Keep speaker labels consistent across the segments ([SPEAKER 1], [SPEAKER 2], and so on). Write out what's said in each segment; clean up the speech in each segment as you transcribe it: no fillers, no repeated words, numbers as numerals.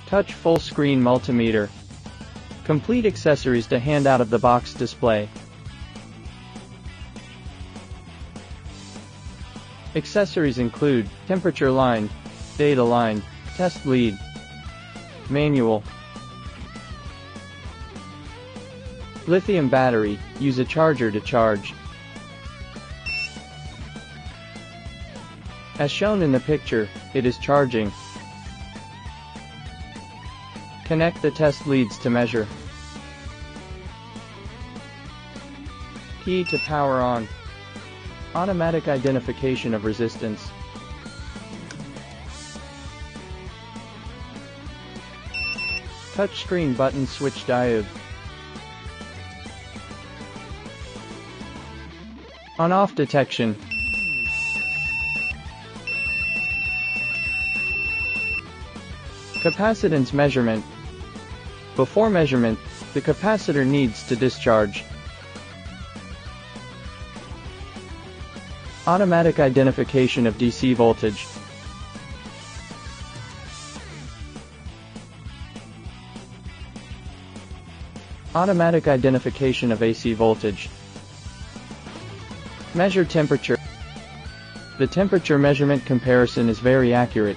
[SPEAKER 1] Touch full screen multimeter. Complete accessories to hand out of the box display. Accessories include temperature line, data line, test lead, manual, lithium battery, use a charger to charge. As shown in the picture, it is charging. Connect the test leads to measure. Key to power on. Automatic identification of resistance. Touchscreen button switch diode. On-off detection. Capacitance measurement. Before measurement, the capacitor needs to discharge. Automatic identification of DC voltage. Automatic identification of AC voltage. Measure temperature. The temperature measurement comparison is very accurate.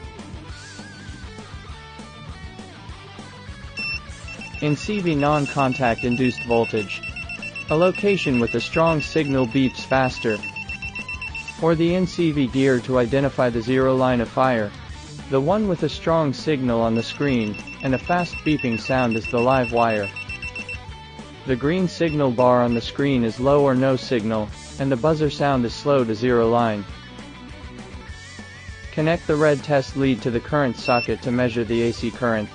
[SPEAKER 1] In CV non-contact induced voltage, a location with a strong signal beeps faster, or the NCV gear to identify the zero line of fire. The one with a strong signal on the screen, and a fast beeping sound is the live wire. The green signal bar on the screen is low or no signal, and the buzzer sound is slow to zero line. Connect the red test lead to the current socket to measure the AC current.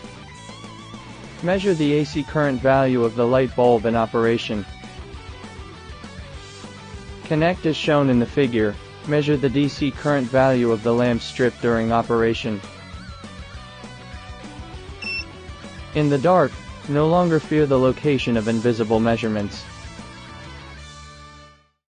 [SPEAKER 1] Measure the AC current value of the light bulb in operation. Connect as shown in the figure. Measure the DC current value of the lamp strip during operation. In the dark, no longer fear the location of invisible measurements.